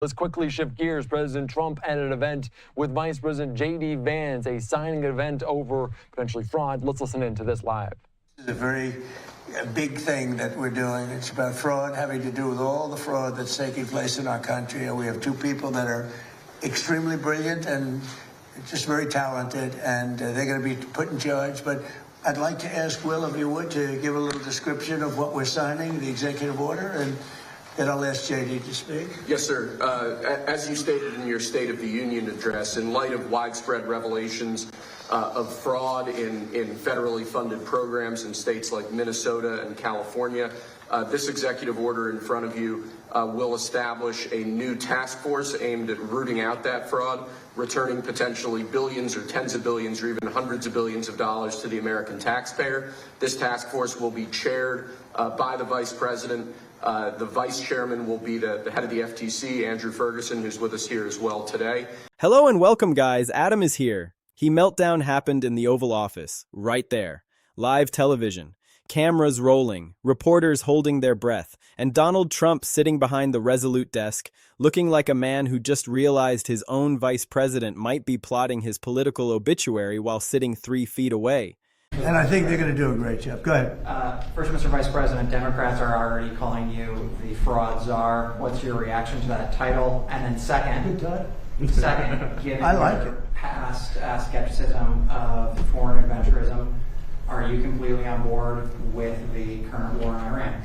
Let's quickly shift gears. President Trump at an event with Vice President J.D. Vance, a signing event over potentially fraud. Let's listen into this live. This is a very big thing that we're doing. It's about fraud, having to do with all the fraud that's taking place in our country. And we have two people that are extremely brilliant and just very talented, and they're going to be put in charge. But I'd like to ask Will, if you would, to give a little description of what we're signing, the executive order, and then I'll ask J.D. to speak. Yes, sir. As you stated in your State of the Union address, in light of widespread revelations of fraud in federally funded programs in states like Minnesota and California, this executive order in front of you will establish a new task force aimed at rooting out that fraud, returning potentially billions or tens of billions or even hundreds of billions of dollars to the American taxpayer. This task force will be chaired by the Vice President. The vice chairman will be the head of the FTC, Andrew Ferguson, who's with us here as well today. Hello and welcome, guys. Adam is here. Meltdown happened in the Oval Office, right there. Live television, cameras rolling, reporters holding their breath, and Donald Trump sitting behind the resolute desk, looking like a man who just realized his own vice president might be plotting his political obituary while sitting 3 feet away. And I think they're going to do a great job. Go ahead. First, Mr. Vice President, Democrats are already calling you the fraud czar. What's your reaction to that title? And then second, given I like your it. past skepticism of foreign adventurism, are you completely on board with the current war in Iran?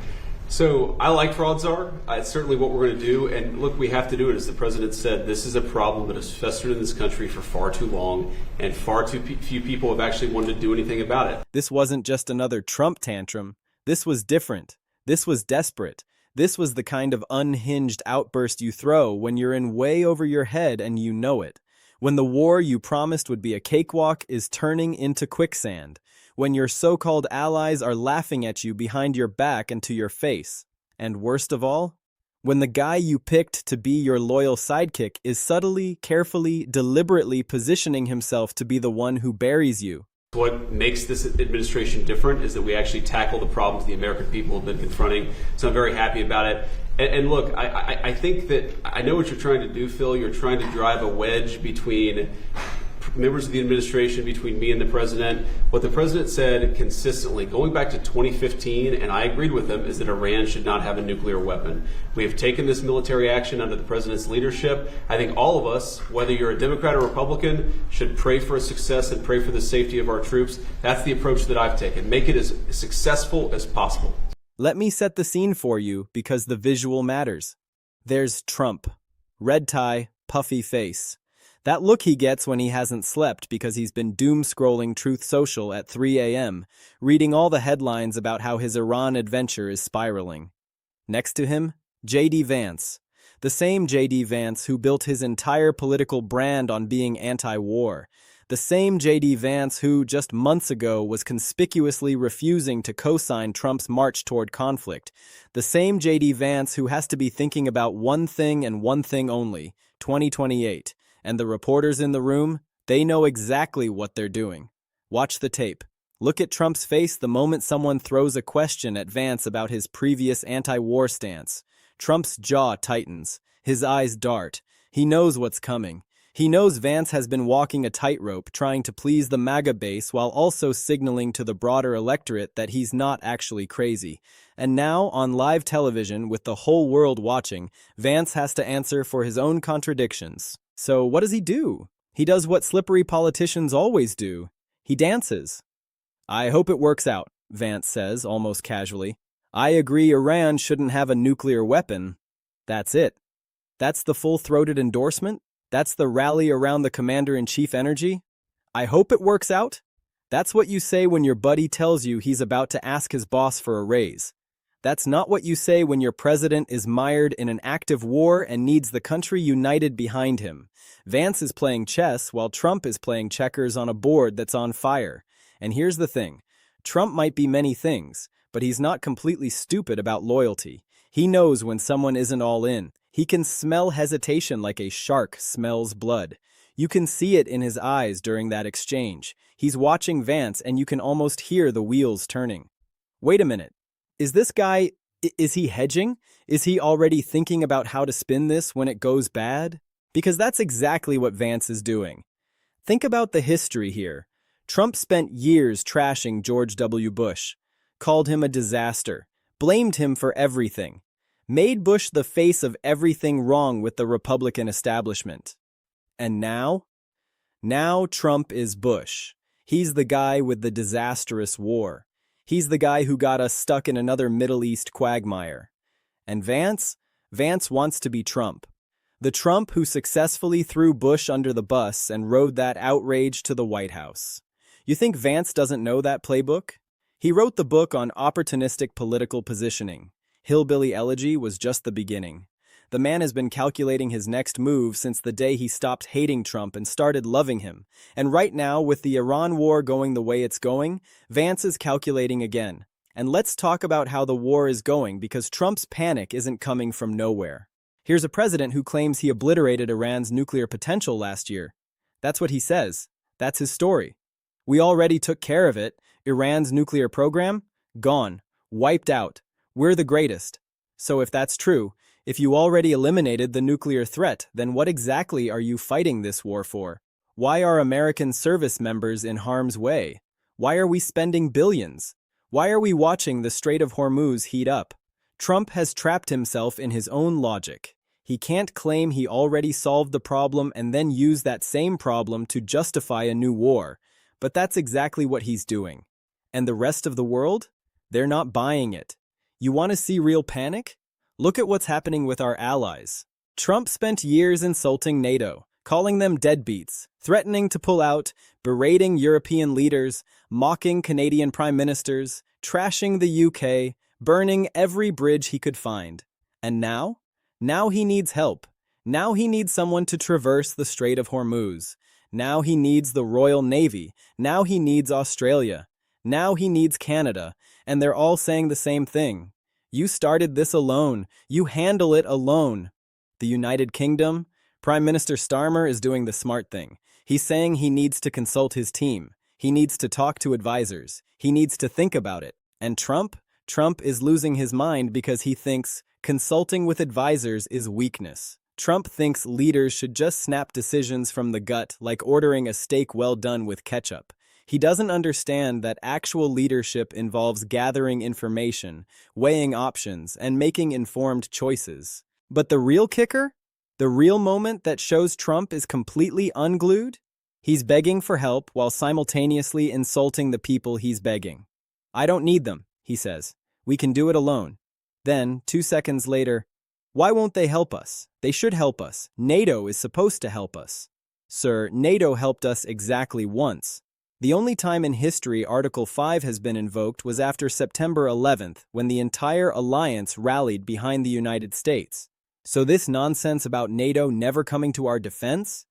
So I like fraud czar. It's certainly what we're going to do. And look, we have to do it. As the president said, this is a problem that has festered in this country for far too long, and far too few people have actually wanted to do anything about it. This wasn't just another Trump tantrum. This was different. This was desperate. This was the kind of unhinged outburst you throw when you're in way over your head and you know it. When the war you promised would be a cakewalk is turning into quicksand. When your so-called allies are laughing at you behind your back and to your face. And worst of all, when the guy you picked to be your loyal sidekick is subtly, carefully, deliberately positioning himself to be the one who buries you. What makes this administration different is that we actually tackle the problems the American people have been confronting. So I'm very happy about it. And look, I think that I know what you're trying to do, Phil. You're trying to drive a wedge between members of the administration, between me and the president. What the president said consistently, going back to 2015, and I agreed with him, is that Iran should not have a nuclear weapon. We have taken this military action under the president's leadership. I think all of us, whether you're a Democrat or Republican, should pray for its success and pray for the safety of our troops. That's the approach that I've taken. Make it as successful as possible. Let me set the scene for you because the visual matters. There's Trump. Red tie, puffy face. That look he gets when he hasn't slept because he's been doom-scrolling Truth Social at 3 a.m., reading all the headlines about how his Iran adventure is spiraling. Next to him, J.D. Vance. The same J.D. Vance who built his entire political brand on being anti-war. The same J.D. Vance who, just months ago, was conspicuously refusing to co-sign Trump's march toward conflict. The same J.D. Vance who has to be thinking about one thing and one thing only, 2028. And the reporters in the room, they know exactly what they're doing. Watch the tape. Look at Trump's face the moment someone throws a question at Vance about his previous anti-war stance. Trump's jaw tightens. His eyes dart. He knows what's coming. He knows Vance has been walking a tightrope trying to please the MAGA base while also signaling to the broader electorate that he's not actually crazy. And now, on live television with the whole world watching, Vance has to answer for his own contradictions. So what does he do? He does what slippery politicians always do. He dances. I hope it works out, Vance says, almost casually. I agree Iran shouldn't have a nuclear weapon. That's it. That's the full-throated endorsement? That's the rally around the commander-in-chief energy? I hope it works out? That's what you say when your buddy tells you he's about to ask his boss for a raise. That's not what you say when your president is mired in an active war and needs the country united behind him. Vance is playing chess while Trump is playing checkers on a board that's on fire. And here's the thing. Trump might be many things, but he's not completely stupid about loyalty. He knows when someone isn't all in. He can smell hesitation like a shark smells blood. You can see it in his eyes during that exchange. He's watching Vance and you can almost hear the wheels turning. Wait a minute. Is this guy Is he hedging? Is he already thinking about how to spin this when it goes bad? Because that's exactly what Vance is doing. Think about the history here. Trump spent years trashing George W. Bush, called him a disaster, blamed him for everything, made Bush the face of everything wrong with the Republican establishment. And now? Now Trump is Bush. He's the guy with the disastrous war. He's the guy who got us stuck in another Middle East quagmire. And Vance? Vance wants to be Trump. The Trump who successfully threw Bush under the bus and rode that outrage to the White House. You think Vance doesn't know that playbook? He wrote the book on opportunistic political positioning. Hillbilly Elegy was just the beginning. The man has been calculating his next move since the day he stopped hating Trump and started loving him. And right now, with the Iran war going the way it's going, Vance is calculating again. And let's talk about how the war is going, because Trump's panic isn't coming from nowhere. Here's a president who claims he obliterated Iran's nuclear potential last year. That's what he says. That's his story. We already took care of it. Iran's nuclear program? Gone. Wiped out. We're the greatest. So if that's true, if you already eliminated the nuclear threat, then what exactly are you fighting this war for? Why are American service members in harm's way? Why are we spending billions? Why are we watching the Strait of Hormuz heat up? Trump has trapped himself in his own logic. He can't claim he already solved the problem and then use that same problem to justify a new war. But that's exactly what he's doing. And the rest of the world? They're not buying it. You want to see real panic? Look at what's happening with our allies. Trump spent years insulting NATO, calling them deadbeats, threatening to pull out, berating European leaders, mocking Canadian prime ministers, trashing the UK, burning every bridge he could find. And now? Now he needs help. Now he needs someone to traverse the Strait of Hormuz. Now he needs the Royal Navy. Now he needs Australia. Now he needs Canada. And they're all saying the same thing. You started this alone. You handle it alone. The United Kingdom? Prime Minister Starmer is doing the smart thing. He's saying he needs to consult his team. He needs to talk to advisors. He needs to think about it. And Trump? Trump is losing his mind because he thinks consulting with advisors is weakness. Trump thinks leaders should just snap decisions from the gut, like ordering a steak well done with ketchup. He doesn't understand that actual leadership involves gathering information, weighing options, and making informed choices. But the real kicker? The real moment that shows Trump is completely unglued? He's begging for help while simultaneously insulting the people he's begging. I don't need them, he says. We can do it alone. Then, 2 seconds later, why won't they help us? They should help us. NATO is supposed to help us. Sir, NATO helped us exactly once. The only time in history Article 5 has been invoked was after September 11th, when the entire alliance rallied behind the United States. So this nonsense about NATO never coming to our defense?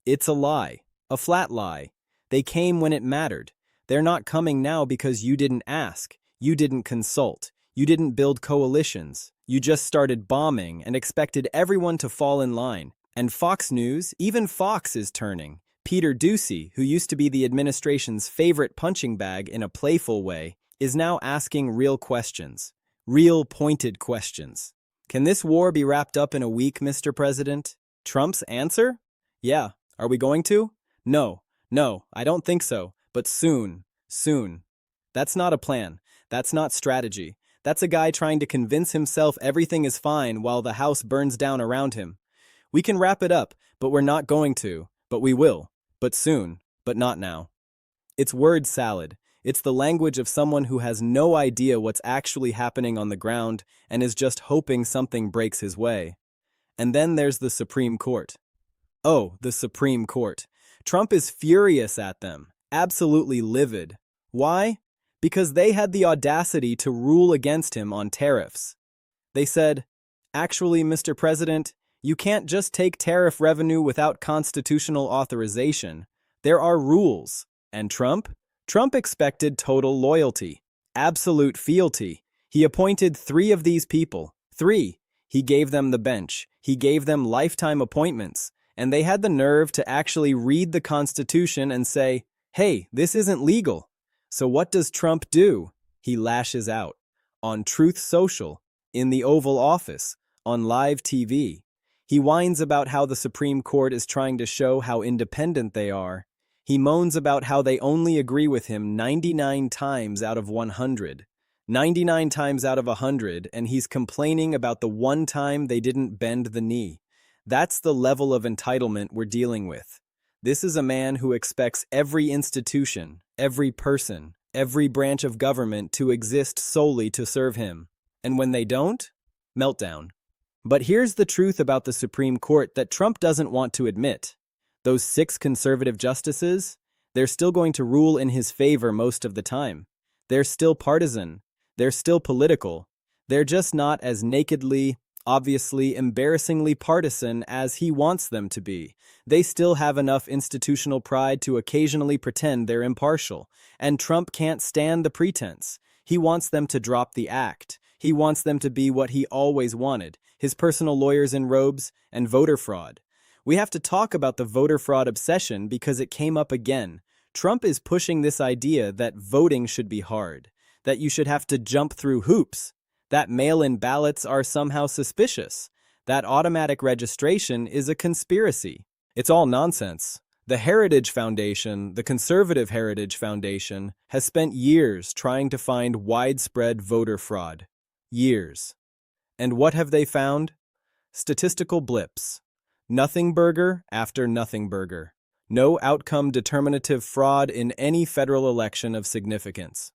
It's a lie. A flat lie. They came when it mattered. They're not coming now because you didn't ask. You didn't consult. You didn't build coalitions. You just started bombing and expected everyone to fall in line. And Fox News, even Fox is turning. Peter Doocy, who used to be the administration's favorite punching bag in a playful way, is now asking real questions. Real pointed questions. Can this war be wrapped up in a week, Mr. President? Trump's answer? Yeah. Are we going to? No, I don't think so. But soon. That's not a plan. That's not strategy. That's a guy trying to convince himself everything is fine while the house burns down around him. We can wrap it up, but we're not going to. But we will. But soon. But not now. It's word salad. It's the language of someone who has no idea what's actually happening on the ground and is just hoping something breaks his way. And then there's the Supreme Court. Oh, the Supreme Court. Trump is furious at them. Absolutely livid. Why? Because they had the audacity to rule against him on tariffs. They said, actually, Mr. President, you can't just take tariff revenue without constitutional authorization. There are rules. And Trump? Trump expected total loyalty, absolute fealty. He appointed 3 of these people. 3. He gave them the bench. He gave them lifetime appointments. And they had the nerve to actually read the Constitution and say, hey, this isn't legal. So what does Trump do? He lashes out. On Truth Social. in the Oval Office, on live TV. He whines about how the Supreme Court is trying to show how independent they are. He moans about how they only agree with him 99 times out of 100. 99 times out of 100, and he's complaining about the one time they didn't bend the knee. That's the level of entitlement we're dealing with. This is a man who expects every institution, every person, every branch of government to exist solely to serve him. And when they don't, meltdown. But here's the truth about the Supreme Court that Trump doesn't want to admit. Those 6 conservative justices, they're still going to rule in his favor most of the time. They're still partisan. They're still political. They're just not as nakedly, obviously, embarrassingly partisan as he wants them to be. They still have enough institutional pride to occasionally pretend they're impartial. And Trump can't stand the pretense. He wants them to drop the act. He wants them to be what he always wanted, his personal lawyers in robes and voter fraud. We have to talk about the voter fraud obsession because it came up again. Trump is pushing this idea that voting should be hard, that you should have to jump through hoops, that mail-in ballots are somehow suspicious, that automatic registration is a conspiracy. It's all nonsense. The Heritage Foundation, the Conservative Heritage Foundation, has spent years trying to find widespread voter fraud. Years. And what have they found? Statistical blips. Nothing burger after nothing burger. No outcome determinative fraud in any federal election of significance.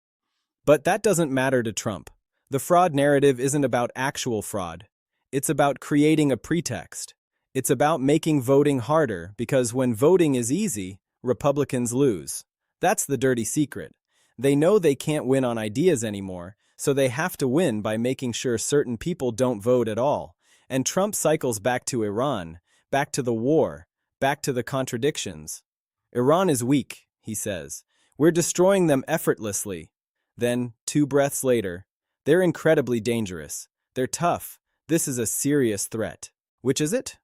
But that doesn't matter to Trump. The fraud narrative isn't about actual fraud. It's about creating a pretext. It's about making voting harder because when voting is easy, Republicans lose. That's the dirty secret. They know they can't win on ideas anymore, so they have to win by making sure certain people don't vote at all. And Trump cycles back to Iran, back to the war, back to the contradictions. Iran is weak, he says. We're destroying them effortlessly. Then, 2 breaths later, they're incredibly dangerous. They're tough. This is a serious threat. Which is it?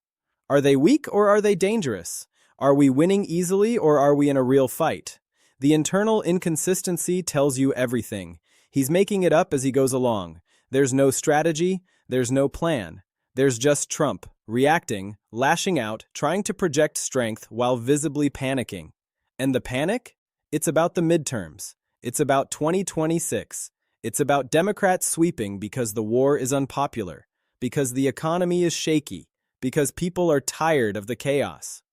Are they weak or are they dangerous? Are we winning easily or are we in a real fight? The internal inconsistency tells you everything. He's making it up as he goes along. There's no strategy. There's no plan. There's just Trump, reacting, lashing out, trying to project strength while visibly panicking. And the panic? It's about the midterms. It's about 2026. It's about Democrats sweeping because the war is unpopular, because the economy is shaky, because people are tired of the chaos.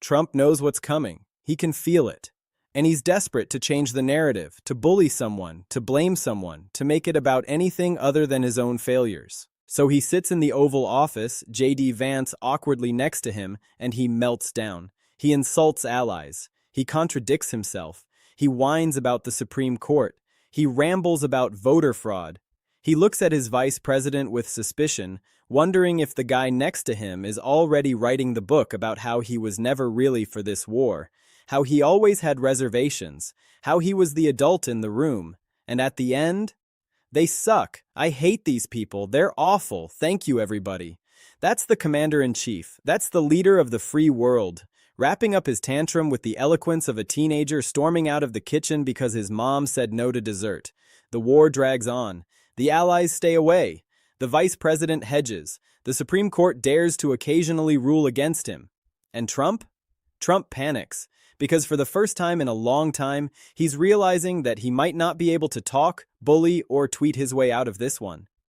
Trump knows what's coming. He can feel it. And he's desperate to change the narrative, to bully someone, to blame someone, to make it about anything other than his own failures. So he sits in the Oval Office, J.D. Vance awkwardly next to him, and he melts down. He insults allies. He contradicts himself. He whines about the Supreme Court. He rambles about voter fraud. He looks at his vice president with suspicion, wondering if the guy next to him is already writing the book about how he was never really for this war, how he always had reservations, how he was the adult in the room, and at the end, they suck. I hate these people. They're awful. Thank you, everybody. That's the commander-in-chief. That's the leader of the free world, wrapping up his tantrum with the eloquence of a teenager storming out of the kitchen because his mom said no to dessert. The war drags on. The allies stay away. The vice president hedges. The Supreme Court dares to occasionally rule against him. And Trump? Trump panics, because for the first time in a long time, he's realizing that he might not be able to talk, bully, or tweet his way out of this one.